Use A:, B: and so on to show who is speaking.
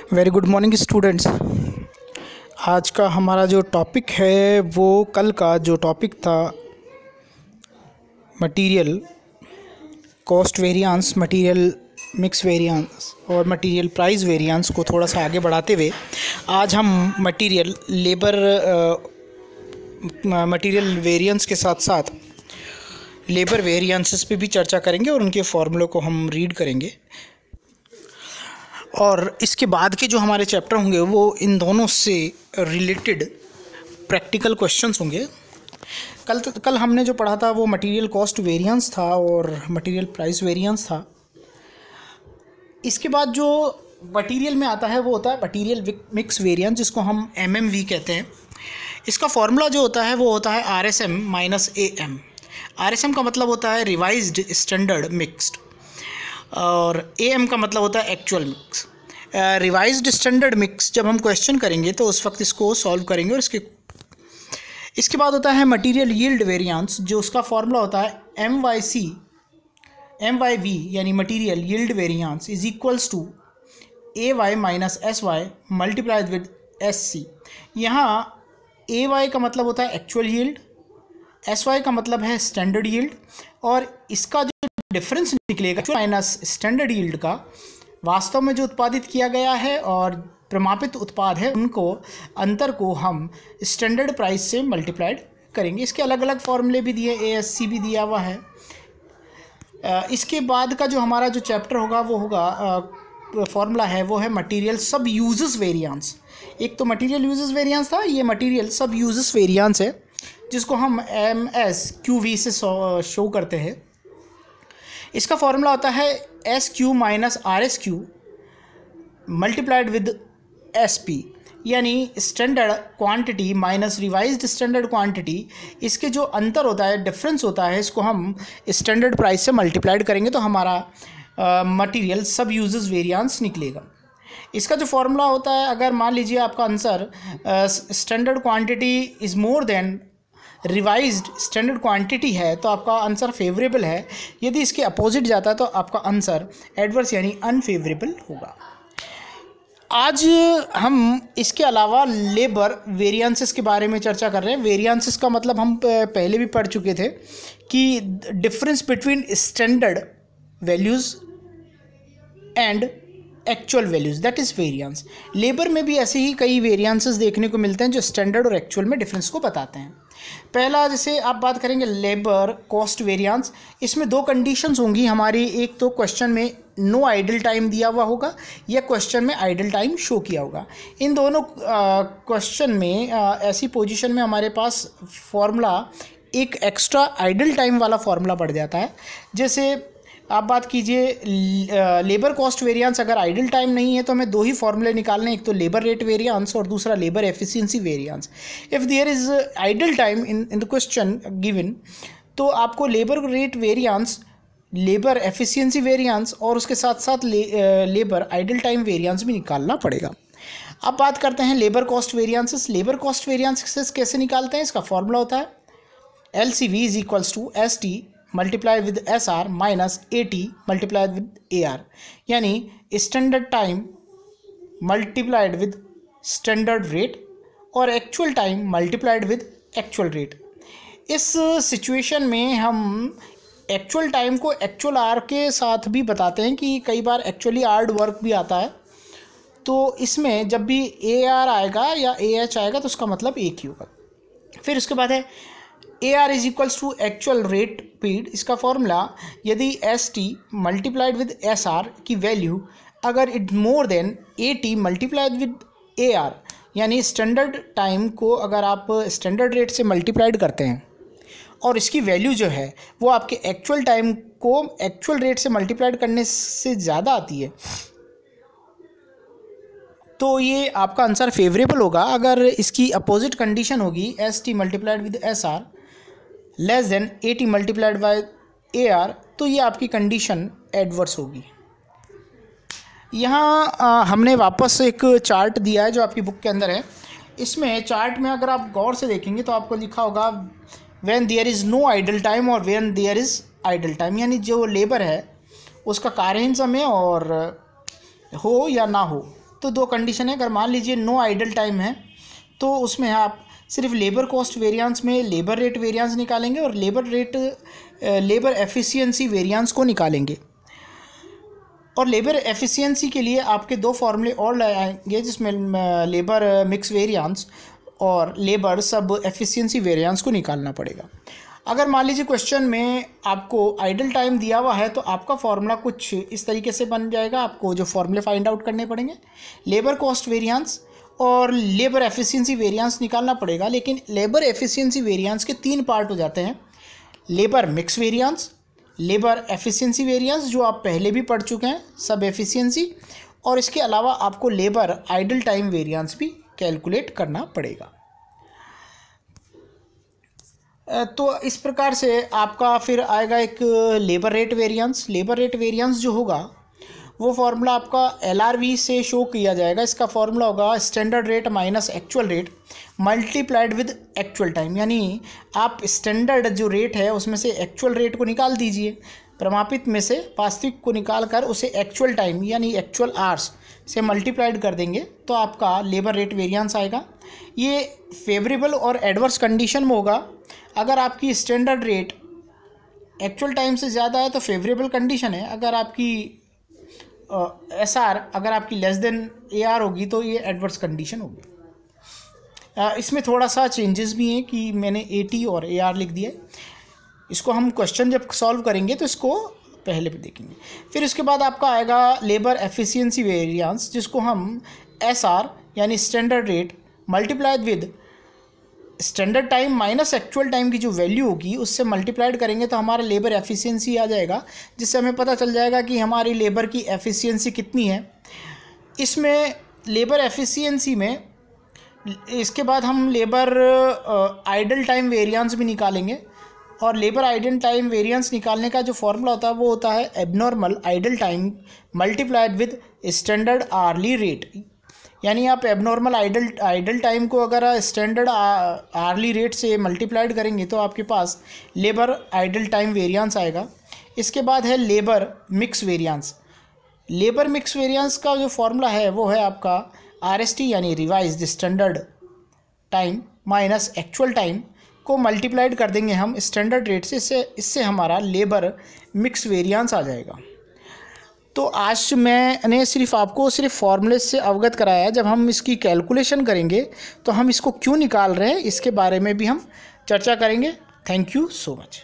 A: Very good morning students. आज का हमारा जो टॉपिक है वो कल का जो टॉपिक था material cost variance, material mix variance और मटेरियल प्राइस वेरिएंस को थोड़ा सा आगे बढ़ाते हुए आज हम मटेरियल वेरिएंस के साथ साथ लेबर वेरिएंसेस पे भी चर्चा करेंगे और उनके फॉर्मूलों को हम रीड करेंगे। और इसके बाद के जो हमारे चैप्टर होंगे वो इन दोनों से रिलेटेड प्रैक्टिकल क्वेश्चंस होंगे। कल हमने जो पढ़ा था वो मटेरियल कॉस्ट वेरिएंस था और मटेरियल प्राइस वेरिएंस था। इसके बाद जो मटेरियल में आता है वो होता है मटेरियल मिक्स वेरिएंस, जिसको हम MMV कहते हैं। इसका फॉर्मूला जो होता है वो होता है RSM माइनस AM। RSM का मतलब होता है रिवाइज्ड स्टैंडर्ड मिक्स्ड और AM का मतलब होता है actual mix. Revised standard mix जब हम क्वेश्चन करेंगे तो उस वक्त इसको सॉल्व करेंगे। और इसके बाद होता है मटेरियल यील्ड वेरिएंस, जो उसका फॉर्मूला होता है MYV यानी material yield variance is equals to AY minus SY multiplied with SC। यहाँ AY का मतलब होता है एक्चुअल यील्ड, SY का मतलब है स्टैंडर्ड यील्ड, और इसका जो डिफरेंस निकलेगा माइनस स्टैंडर्ड यील्ड का वास्तव में जो उत्पादित किया गया है और प्रमापित उत्पाद है उनको अंतर को हम स्टैंडर्ड प्राइस से मल्टीप्लाइड करेंगे। इसके अलग अलग फॉर्मूले भी दिए, ASC भी दिया हुआ है। इसके बाद का जो हमारा जो चैप्टर होगा वो होगा फॉर्मूला है वो है मटेरियल सब यूजेस वेरिएंस। एक तो मटेरियल यूजेस वेरिएंस था, ये मटेरियल सब यूजेस वेरिएंस है जिसको हम MSQV से शो करते हैं। इसका फॉर्मूला होता है SQ minus RSQ multiplied with SP, यानी standard quantity minus revised standard quantity. इसके जो अंतर होता है, डिफरेंस होता है, इसको हम स्टैंडर्ड प्राइस से मल्टीप्लाइड करेंगे तो हमारा मटेरियल सब यूजेस वेरिएंस निकलेगा। इसका जो फॉर्मूला होता है, अगर मान लीजिए आपका answer standard quantity is more than revised standard quantity है तो आपका आंसर फेवरेबल है। यदि इसके अपोजिट जाता है तो आपका आंसर एडवर्स यानी अनफेवरेबल होगा। आज हम इसके अलावा लेबर वेरिएंसेस के बारे में चर्चा कर रहे हैं। वेरिएंसेस का मतलब हम पहले भी पढ़ चुके थे कि difference between standard values and actual values, that is variance. Labour में भी ऐसे ही कई वेरिएंसेस देखने को मिलते हैं जो स्टैंडर्ड और एक्चुअल में डिफरेंस को बताते हैं। पहला जैसे आप बात करेंगे लेबर कॉस्ट वेरिएंस, इसमें दो कंडीशंस होंगी हमारी। एक तो क्वेश्चन में नो आइडल टाइम दिया हुआ होगा या क्वेश्चन में आइडल टाइम शो किया होगा। इन दोनों क्वेश्चन में ऐसी पोजीशन में हमारे पास फॉर्मूला एक एक्स्ट्रा आइडल टाइम वाला फॉर्मूला बढ़ जाता है। जैसे आप बात कीजिए लेबर कॉस्ट वेरिएंस, अगर आइडल टाइम नहीं है तो हमें दो ही फॉर्मूले निकालने, एक तो लेबर रेट वेरिएंस और दूसरा labour efficiency variance. If there is idle time in the question given तो आपको labour rate variance, labour efficiency variance और उसके साथ साथ लेबर आइडल टाइम वेरिएंस भी निकालना पड़ेगा। अब बात करते हैं labour cost variances. Labour cost variances कैसे निकालते हैं? इसका फॉर्मूला होता है LCV is equals to ST multiplied with SR minus AT multiplied with AR, यानी standard time multiplied with standard rate और actual time multiplied with actual rate. इस situation में हम एक्चुअल टाइम को एक्चुअल आर के साथ भी बताते हैं कि कई बार एक्चुअली आर्ड वर्क भी आता है, तो इसमें जब भी AR आएगा या AH आएगा तो उसका मतलब एक ही होगा। फिर उसके बाद है AR is equals to actual rate paid. इसका फॉर्मूला यदि ST मल्टीप्लाइड विद SR की वैल्यू अगर it more than AT multiplied with AR, यानी स्टैंडर्ड टाइम को अगर आप स्टैंडर्ड रेट से मल्टीप्लाइड करते हैं और इसकी वैल्यू जो है वो आपके एक्चुअल टाइम को एक्चुअल रेट से मल्टीप्लाइड करने से ज़्यादा आती है तो ये आपका आंसर फेवरेबल होगा। अगर इसकी अपोजिट कंडीशन होगी ST multiplied with SR less than AT multiplied by AR तो ये आपकी कंडीशन एडवर्स होगी। यहाँ हमने वापस एक चार्ट दिया है जो आपकी बुक के अंदर है। इसमें चार्ट में अगर आप गौर से देखेंगे तो आपको लिखा होगा when there is no idle time और when there is idle time, यानी जो लेबर है उसका कार्यहीन समय और हो या ना हो। तो दो कंडीशन है। अगर मान लीजिए नो आइडल टाइम है तो उसमें आप सिर्फ लेबर कॉस्ट वेरिएंस में लेबर रेट वेरिएंस निकालेंगे और लेबर एफिशिएंसी वेरिएंस को निकालेंगे। और लेबर एफिशिएंसी के लिए आपके दो फॉर्मूले और लाएंगे, जिसमें लेबर मिक्स वेरिएंस और लेबर सब एफिशिएंसी वेरिएंस को निकालना पड़ेगा। अगर मान लीजिए क्वेश्चन में आपको आइडल टाइम दिया हुआ है तो आपका फॉर्मूला कुछ इस तरीके से बन जाएगा। आपको जो फॉर्मूले फाइंड आउट करने पड़ेंगे, लेबर कॉस्ट वेरिएंस और लेबर एफिशिएंसी वेरिएंस निकालना पड़ेगा। लेकिन लेबर एफिशिएंसी वेरिएंस के तीन पार्ट हो जाते हैं, labour mix variance, labour efficiency variance जो आप पहले भी पढ़ चुके हैं, सब एफिशिएंसी, और इसके अलावा आपको लेबर आइडल टाइम वेरिएंस भी कैलकुलेट करना पड़ेगा। तो इस प्रकार से आपका फिर आएगा एक labour rate variance. Labour rate variance जो होगा वो फार्मूला आपका LRV से शो किया जाएगा। इसका फार्मूला होगा standard rate minus actual rate multiplied with actual time. यानी आप स्टैंडर्ड जो रेट है उसमें से एक्चुअल रेट को निकाल दीजिए, प्रमापित में से वास्तविक को निकाल कर उसे एक्चुअल टाइम यानी एक्चुअल आवर्स से मल्टीप्लाइड कर देंगे तो आपका लेबर रेट वेरिएंस आएगा। ये फेवरेबल और एडवर्स कंडीशन में होगा। अगर आपकी स्टैंडर्ड रेट एक्चुअल टाइम से ज़्यादा है तो फेवरेबल कंडीशन है। अगर आपकी SR अगर आपकी लेस देन AR होगी तो ये एडवर्स कंडीशन होगी। इसमें थोड़ा सा चेंजेस भी हैं कि मैंने AT और AR लिख दिया है। इसको हम क्वेश्चन जब सॉल्व करेंगे तो इसको पहले भी देखेंगे। फिर इसके बाद आपका आएगा लेबर एफिशिएंसी वेरिएंस, जिसको हम SR यानी standard rate multiplied with standard time minus actual time की जो वैल्यू होगी उससे मल्टीप्लाइड करेंगे तो हमारा लेबर एफिशिएंसी आ जाएगा, जिससे हमें पता चल जाएगा कि हमारी लेबर की एफिशिएंसी कितनी है। इसमें लेबर एफिशिएंसी में इसके बाद हम लेबर आइडल टाइम वेरिएंस भी निकालेंगे। और लेबर आइडल टाइम वेरिएंस निकालने का जो फॉर्मूला होता है वो होता है abnormal idle time multiplied with standard hourly rate. यानी आप एबनॉर्मल आइडल टाइम को अगर स्टैंडर्ड आर्ली रेट से मल्टीप्लाइड करेंगे तो आपके पास लेबर आइडल टाइम वेरिएंस आएगा। इसके बाद है labour mix variance. Labour mix variance का जो फॉर्मूला है वो है आपका RST यानी revised standard time minus actual time को मल्टीप्लाइड कर देंगे हम स्टैंडर्ड रेट से। इससे हमारा लेबर मिक्स वेरिएंस आ जाएगा। तो आज मैंने सिर्फ आपको फॉर्मूले से अवगत कराया है। जब हम इसकी कैलकुलेशन करेंगे तो हम इसको क्यों निकाल रहे हैं इसके बारे में भी हम चर्चा करेंगे। Thank you so much.